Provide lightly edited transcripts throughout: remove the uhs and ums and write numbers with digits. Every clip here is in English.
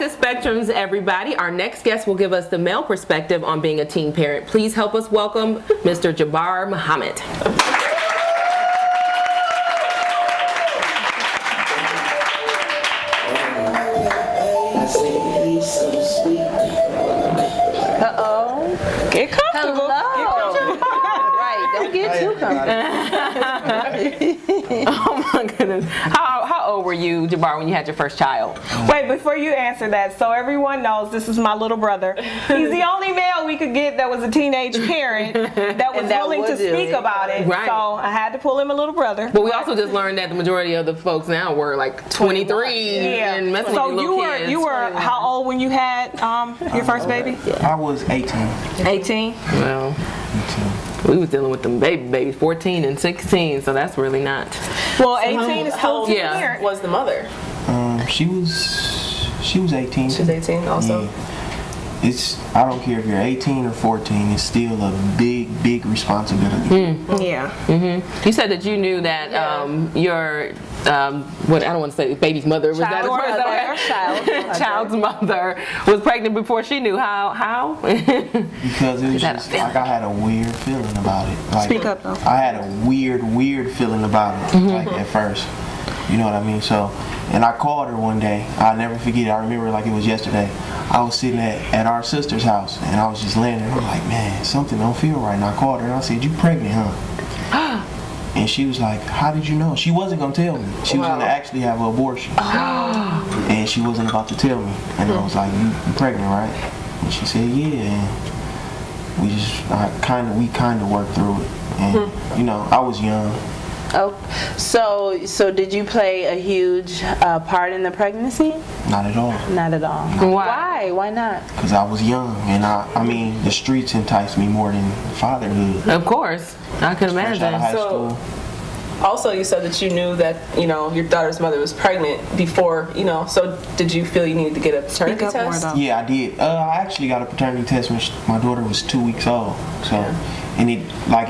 to Spectrums, everybody. Our next guest will give us the male perspective on being a teen parent. Please help us welcome Mr. Jabbar Muhammad. Uh-oh. Get comfortable. Hello. Right, don't get too comfortable. Oh my goodness. How old were you, Jabbar, when you had your first child? Wait, before you answer that, so everyone knows this is my little brother. He's the only male we could get that was a teenage parent that was willing to speak about it. Right. So I had to pull him a little brother. But we also just learned that the majority of the folks now were like 23 and messing So with little kids. you were how old when you had your first baby? I was 18. 18. Well, we was dealing with them babies, 14 and 16, so that's really not. Well, 18 is still Yeah. parent. Was the mother? She was 18. She's 18 also. Yeah. I don't care if you're 18 or 14, it's still a big responsibility. Yeah. You said that you knew that your what I don't want to say baby's mother was child's mother was pregnant before she knew how Because it was just like I had a weird feeling about it. Like, Speak up though. I had a weird feeling about it, like at first. You know what I mean? So, and I called her one day. I'll never forget it. I remember it like it was yesterday. I was sitting at our sister's house, and I was just laying there. I'm like, man, something don't feel right. And I called her, and I said, you pregnant, huh? And she was like, how did you know? She wasn't going to tell me. She was going to actually have an abortion. And she wasn't about to tell me. And I was like, you pregnant, right? And she said, yeah. And we kind of worked through it. And, you know, I was young. Oh, so did you play a huge part in the pregnancy? Not at all. Not at all. Why? Why not? Because I was young, and I mean, the streets enticed me more than fatherhood. Of course, I could Fresh out of high imagine. school. Also, you said that you knew that, you know, your daughter's mother was pregnant before, you know, so did you feel you needed to get a paternity test? Yeah, I did. I actually got a paternity test when my daughter was 2 weeks old. So, and it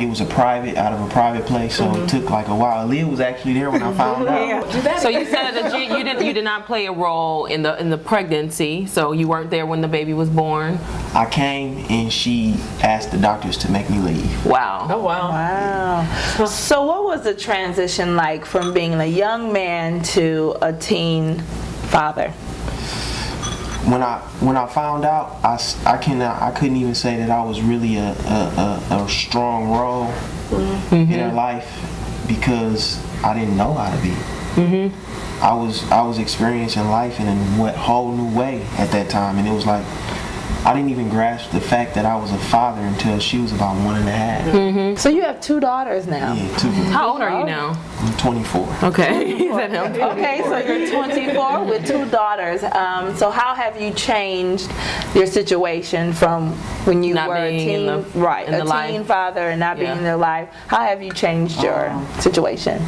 was out of a private place, so it took like a while. Leah was actually there when I found out. So you said that you did not play a role in the pregnancy, so you weren't there when the baby was born. I came and she asked the doctors to make me leave. Wow. Oh, wow. Wow. So what was the transition like from being a young man to a teen father? When I found out, I couldn't even say that I was really a strong role in her life because I didn't know how to be. I was experiencing life in a whole new way at that time, and it was like I didn't even grasp the fact that I was a father until she was about 1.5. So you have 2 daughters now. Yeah, 2. How old are you now? I'm 24. Okay. He said him. Okay, so you're 24 with 2 daughters. So how have you changed your situation from when you Not were a being teen, teen father and not being in their life? How have you changed your situation?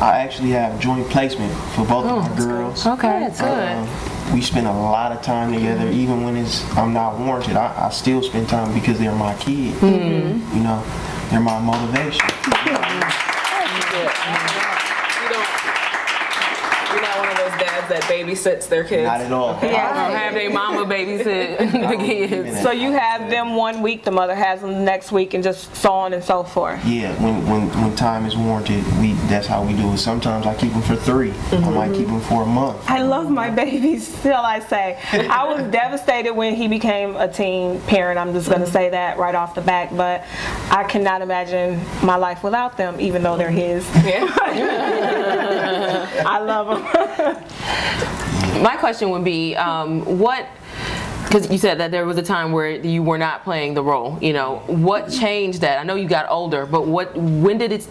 I actually have joint placement for both of my girls. Okay, that's good. We spend a lot of time together, even when I'm not warranted. I still spend time because they're my kids. You know, they're my motivation. You're not one of those dads that babysits their kids. Not at all. Have their mama babysit the kids. So you have them one week, the mother has them the next week, and just so on and so forth. Yeah, when time is warranted, that's how we do it. Sometimes I keep them for 3. I might keep them for a month. I love my babies, still I say. I was devastated when he became a teen parent. I'm just going to say that right off the bat, but I cannot imagine my life without them, even though they're his. I love them. My question would be, because you said that there was a time where you were not playing the role. You know, what changed that? I know you got older, but when did it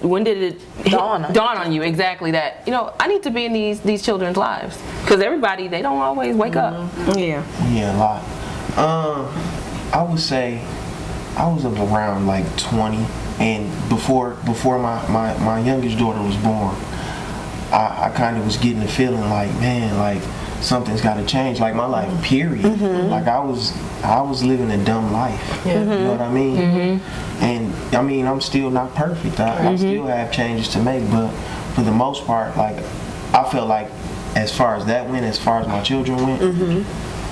dawn on you exactly that, you know, I need to be in these children's lives? Because everybody, they don't always wake up. Yeah, a lot. I would say I was around like 20, and before my youngest daughter was born, I kind of was getting the feeling like, man, like something's got to change, like my life, period. Like I was living a dumb life. You know what I mean? And I mean, I'm still not perfect. I still have changes to make, but for the most part, like I felt like as far as that went, as far as my children went,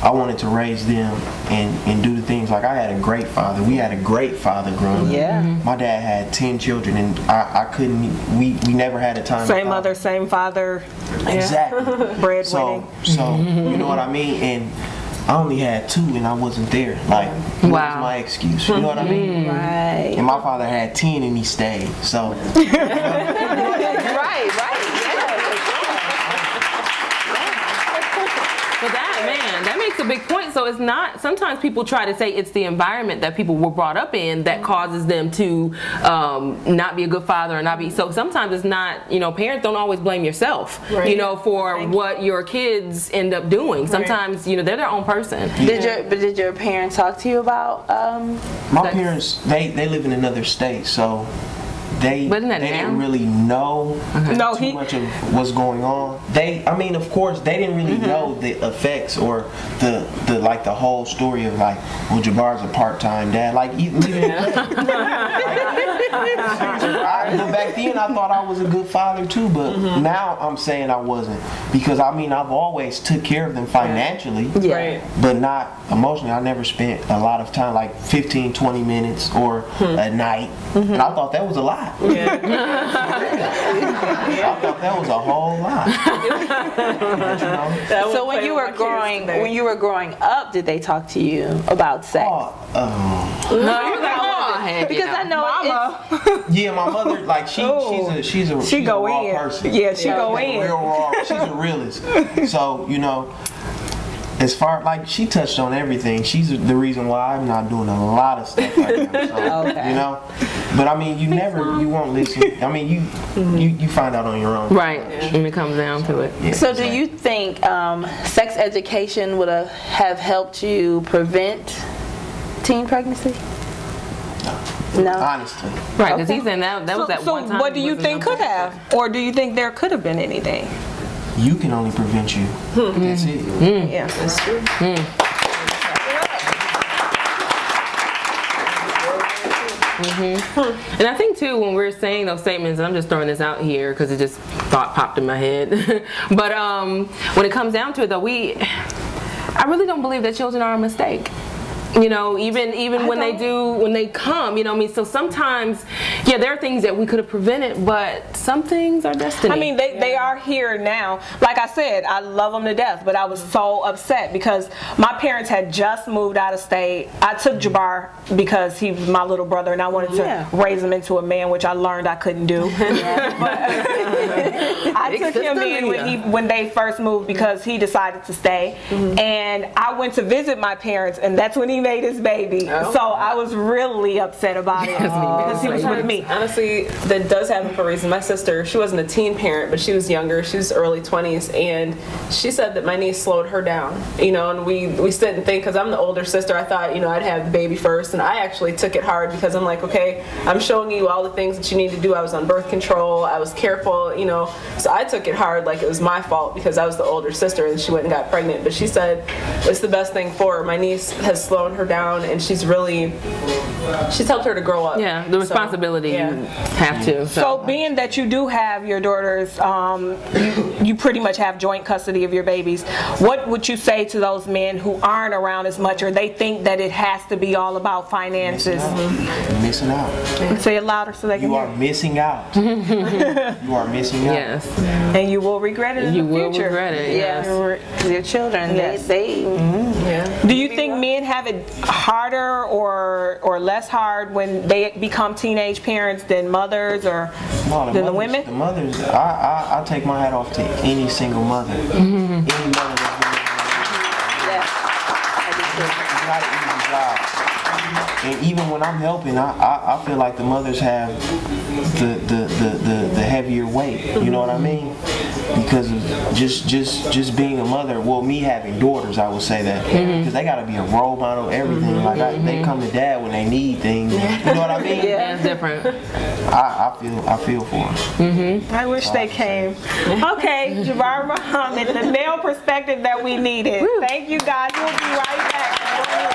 I wanted to raise them and do the things. Like, I had a great father. We had a great father growing up. Yeah. My dad had 10 children, and I couldn't, we never had a time. Same mother, same father. Exactly. Breadwinning. So you know what I mean? And I only had 2 and I wasn't there. Like, what was my excuse? You know what I mean? Right. And my father had 10 and he stayed. So. Right. But that makes a big point. So it's not, sometimes people try to say it's the environment that people were brought up in that causes them to not be a good father or not be, so sometimes it's not, you know, parents don't always blame yourself, you know, for what your kids end up doing. Sometimes, you know, they're their own person. Did your parents talk to you about my parents, they live in another state, so they didn't really know too much of what's going on. I mean, of course, they didn't really know the effects or the like the whole story of like, well, Jabbar's a part-time dad. Like, even but back then I thought I was a good father too, but now I'm saying I wasn't, because I mean, I've always took care of them financially, but not emotionally. I never spent a lot of time, like 15-20 minutes or a night, and I thought that was a lot. I thought that was a whole lot. So when you were growing up, did they talk to you about sex? Because I know Mama. Yeah, my mother, like she's a raw person. Yeah, she go in. Real raw. She's a realist. So, you know, as far, like, she touched on everything. She's the reason why I'm not doing a lot of stuff right now. So, you know, but I mean, you won't listen. I mean, you find out on your own. Right, when it comes down to it. Yeah, so do you think sex education would have helped you prevent teen pregnancy? No. Honestly. Right, because he's saying that was that one time. So what do you think could have? Or do you think there could have been anything? You can only prevent you. That's it. Yeah, that's true. And I think too, when we're saying those statements, and I'm just throwing this out here because it just popped in my head. But when it comes down to it, though, I really don't believe that children are a mistake. You know, even when they come, you know what I mean? So sometimes, yeah, there are things that we could have prevented, but some things are destiny. I mean, they are here now. Like I said, I love them to death, but I was so upset because my parents had just moved out of state. I took Jabbar because he was my little brother, and I wanted to raise him into a man, which I learned I couldn't do. But I took him in when they first moved because he decided to stay. And I went to visit my parents, and that's when he made his baby. So I was really upset about it because he was with me. Honestly, that does happen for a reason. My sister, she wasn't a teen parent, but she was younger. She was early 20s, and she said that my niece slowed her down. You know, and we sit and think, because I'm the older sister, I thought, you know, I'd have the baby first, and I actually took it hard because I'm like, okay, I'm showing you all the things that you need to do. I was on birth control. I was careful, you know. So I took it hard like it was my fault because I was the older sister and she went and got pregnant. But she said it's the best thing for her. My niece has slowed her down, and she's helped her to grow up. Yeah, the responsibility you have to. So being that you do have your daughters, you pretty much have joint custody of your babies. What would you say to those men who aren't around as much, or they think that it has to be all about finances? You're missing out. Say it louder so they can hear. You are missing out. You are missing out. Yes. And you will regret it in the future. You will regret it, yes. Your children, Do you think men have it harder or less hard when they become teenage parents than mothers or than the women? The mothers, I take my hat off to any single mother. Any mother that's and even when I'm helping, I feel like the mothers have the heavier weight. You know what I mean? Because of just being a mother. Well, me having daughters, I would say that because they got to be a role model, everything. Like they come to dad when they need things. You know what I mean? Yeah, it's different. I feel for them. I wish they came. Okay, Jabbar Muhammad, the male perspective that we needed. Thank you guys. We'll be right back.